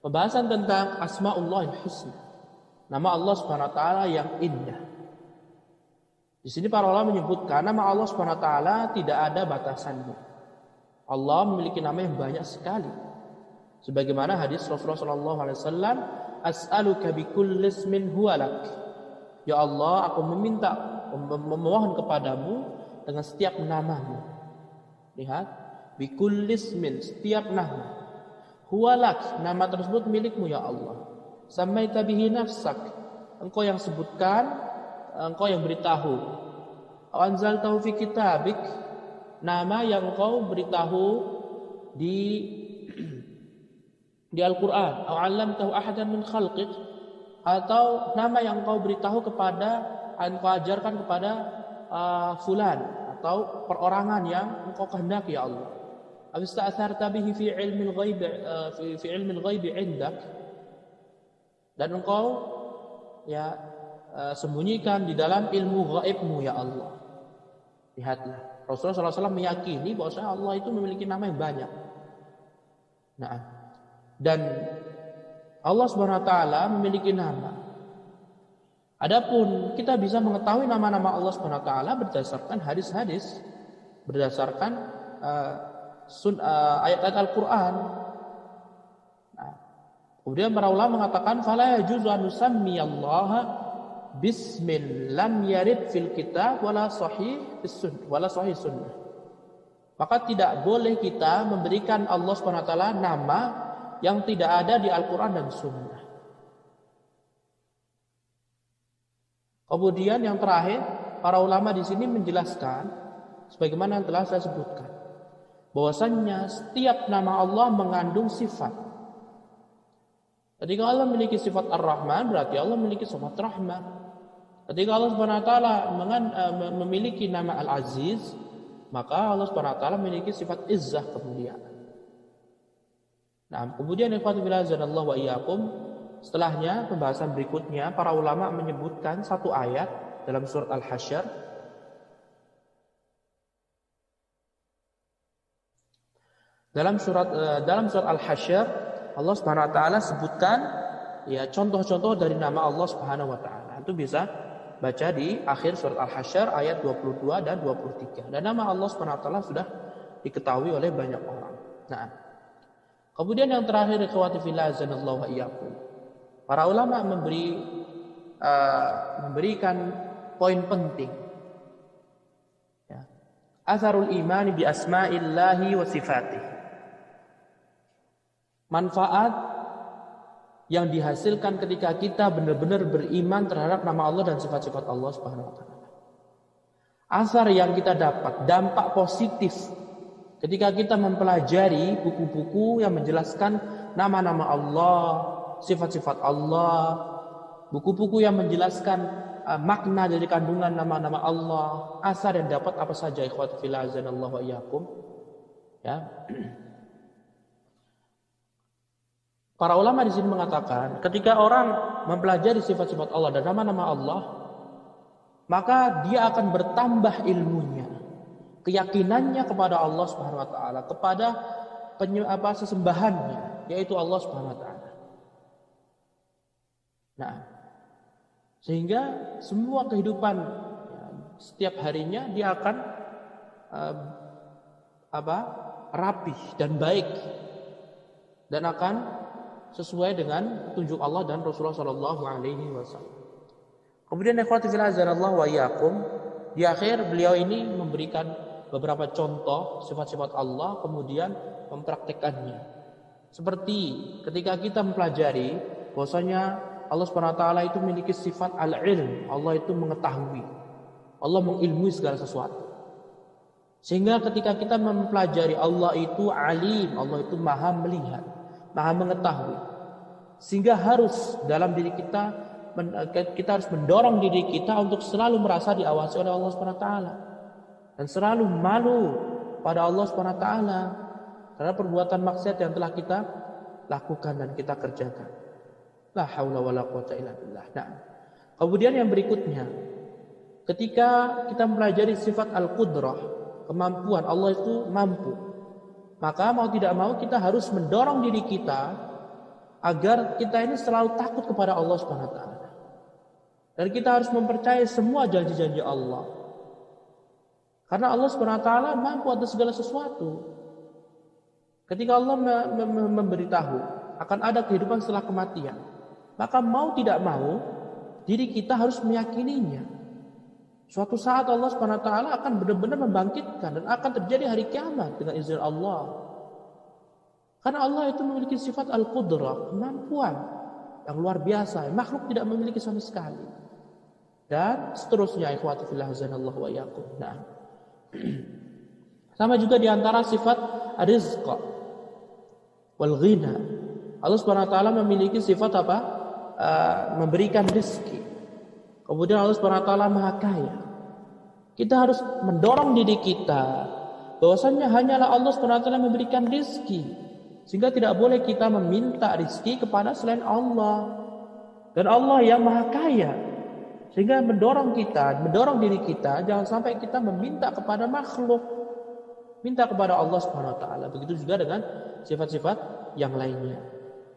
Pembahasan tentang Asmaullahil Husna, nama Allah Subhanahu wa taala yang indah. Di sini para ulama menyebutkan nama Allah Subhanahu wa taala tidak ada batasannya. Allah memiliki nama yang banyak sekali. Sebagaimana hadis Rasulullah sallallahu alaihi wasallam, "As'aluka bikulli ismin huwa lak." Ya Allah, aku memohon kepadamu dengan setiap namamu. Lihat, bikulli ismin, setiap nama. Huwa lak, nama tersebut milikmu ya Allah. Samaita bihi nafsak, engkau yang sebutkan, engkau yang beritahu. Anzaltahu fi kitabik, nama yang engkau beritahu di Al-Qur'an. Aw 'allamtahu ahadan min khalqik, atau nama yang engkau beritahu kepada, engkau ajarkan kepada fulan atau perorangan yang engkau kehendaki ya Allah. Abista'atharta bihi fi ilmi al-ghaib fi ilmi al-ghaib 'indak, dan engkau ya sembunyikan di dalam ilmu gaibmu ya Allah. Lihatlah, Rasulullah SAW meyakini bahwa Allah itu memiliki nama yang banyak. Nah, dan Allah Subhanahu wa taala memiliki nama. Adapun kita bisa mengetahui nama-nama Allah Subhanahu wa taala berdasarkan hadis-hadis, berdasarkan ayat-ayat Al-Qur'an. Nah, kemudian para ulama mengatakan fala yajuzu an nusammiyallaha bismin lam yarid fil kitab wala sahih sunnah. Maka tidak boleh kita memberikan Allah Subhanahu wa taala nama yang tidak ada di Al-Qur'an dan Sunnah. Kemudian yang terakhir, para ulama di sini menjelaskan sebagaimana yang telah saya sebutkan, bahwasannya setiap nama Allah mengandung sifat. Ketika Allah memiliki sifat Ar-Rahman, berarti Allah memiliki sifat Rahman. Ketika Allah Subhanahu wa taala memiliki nama Al-Aziz, maka Allah Subhanahu wa taala memiliki sifat Izzah, kemuliaan. Nah, kemudian ikhwati fillah azanallahu wa iyyakum, setelahnya pembahasan berikutnya para ulama menyebutkan satu ayat dalam surat Al-Hasyr. Dalam surat Al-Hasyr Allah Subhanahu wa taala sebutkan ya contoh-contoh dari nama Allah Subhanahu wa taala. Itu bisa baca di akhir surat Al-Hasyr ayat 22 dan 23. Dan nama Allah Subhanahu wa taala sudah diketahui oleh banyak orang. Nah, kemudian yang terakhir ikhwati fillah azanallahu wa iyyakum, para ulama memberikan poin penting. Ya. Atharul imani bi asma'illahi wa sifatih. Manfaat yang dihasilkan ketika kita benar-benar beriman terhadap nama Allah dan sifat-sifat Allah Subhanahu wa taala. Asar yang kita dapat, dampak positif ketika kita mempelajari buku-buku yang menjelaskan nama-nama Allah, sifat-sifat Allah, buku-buku yang menjelaskan makna dari kandungan nama-nama Allah. Asar yang dapat apa saja ikhwati fillah azanallahu wa iyyakum. Ya. Para ulama di sini mengatakan, ketika orang mempelajari sifat-sifat Allah dan nama-nama Allah, maka dia akan bertambah ilmunya, keyakinannya kepada Allah Subhanahu wa taala, kepada sesembahannya, yaitu Allah Subhanahu wa taala. Nah, sehingga semua kehidupan setiap harinya dia akan rapih dan baik, dan akan sesuai dengan petunjuk Allah dan Rasulullah sallallahu alaihi wasallam. Kemudian ikhwati fillah azanallahu wa iyyakum, di akhir beliau ini memberikan beberapa contoh sifat-sifat Allah, kemudian mempraktekannya. Seperti ketika kita mempelajari bahwasanya Allah Subhanahu wa taala itu memiliki sifat al-ilm, Allah itu mengetahui. Allah mengilmui segala sesuatu. Sehingga ketika kita mempelajari Allah itu alim, Allah itu maha melihat, maha mengetahui. Sehingga harus dalam diri kita harus mendorong diri kita untuk selalu merasa diawasi oleh Allah Subhanahu wa taala dan selalu malu pada Allah Subhanahu wa taala karena perbuatan maksiat yang telah kita lakukan dan kita kerjakan. La haula wala quwata illa billah. Nah, kemudian yang berikutnya, ketika kita mempelajari sifat al-qudrah, kemampuan Allah itu mampu, maka mau tidak mau kita harus mendorong diri kita agar kita ini selalu takut kepada Allah Subhanahu wa taala. Dan kita harus mempercayai semua janji-janji Allah. Karena Allah Subhanahu wa taala mampu atas segala sesuatu. Ketika Allah memberitahu akan ada kehidupan setelah kematian, maka mau tidak mau diri kita harus meyakininya. Suatu saat Allah Subhanahu wa taala akan benar-benar membangkitkan dan akan terjadi hari kiamat dengan izin Allah. Karena Allah itu memiliki sifat al-qudrah, kemampuan yang luar biasa, yang makhluk tidak memiliki sama sekali. Dan seterusnya, ikhwati fillah azanallahu wa iyyakum. Nah. Sama juga di antara sifat rizq wal ghina. Allah Subhanahu wa taala memiliki sifat apa? Memberikan rezeki. Kemudian Allah Subhanahu wa taala Maha Kaya. Kita harus mendorong diri kita bahwasanya hanyalah Allah Subhanahu wa taala memberikan rezeki. Sehingga tidak boleh kita meminta rezeki kepada selain Allah. Dan Allah yang Maha Kaya. Sehingga mendorong diri kita jangan sampai kita meminta kepada makhluk. Minta kepada Allah Subhanahu wa taala. Begitu juga dengan sifat-sifat yang lainnya.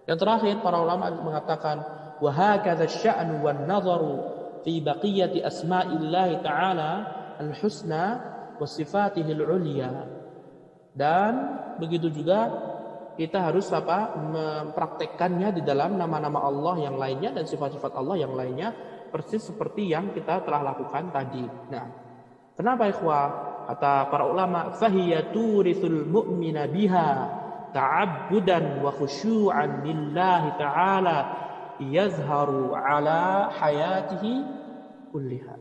Yang terakhir para ulama mengatakan wa hakadha asy-sya'nu wan nadharu fi baqiyati asma'illahi ta'ala al-husna wa sifatihil 'ulya. Dan begitu juga kita harus mempraktekkannya di dalam nama-nama Allah yang lainnya dan sifat-sifat Allah yang lainnya persis seperti yang kita telah lakukan tadi. Nah, kenapa ikhwah? Kata para ulama, fahiyaturisul mu'mina biha ta'abbudan wa khusyu'an lillahi ta'ala yazharu ala hayatihi kulliha.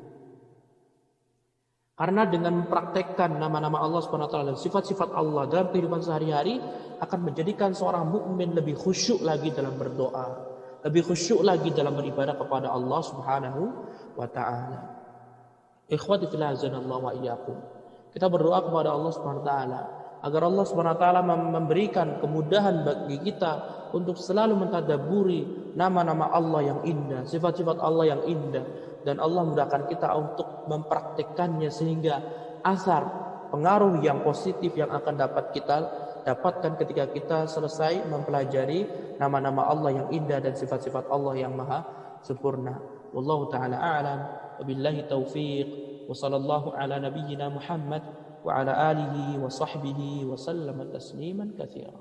Karena dengan mempraktekkan nama-nama Allah SWT dan sifat-sifat Allah dalam kehidupan sehari-hari akan menjadikan seorang mukmin lebih khusyuk lagi dalam berdoa, lebih khusyuk lagi dalam beribadah kepada Allah Subhanahu wa taala. Ikhwati fillah azanallahu wa iyyakum. Kita berdoa kepada Allah Subhanahu wa taala agar Allah Subhanahu wa taala memberikan kemudahan bagi kita untuk selalu mentadabburi nama-nama Allah yang indah, sifat-sifat Allah yang indah, dan Allah mudahkan kita untuk mempraktikkannya sehingga asar pengaruh yang positif yang akan dapat kita dapatkan ketika kita selesai mempelajari nama-nama Allah yang indah dan sifat-sifat Allah yang maha sempurna. Wallahu taala a'lam. Wabillahi taufiq. Wa sallallahu ala nabiyyina Muhammad wa ala alihi wa sahbihi wa sallama tasliman katsiran.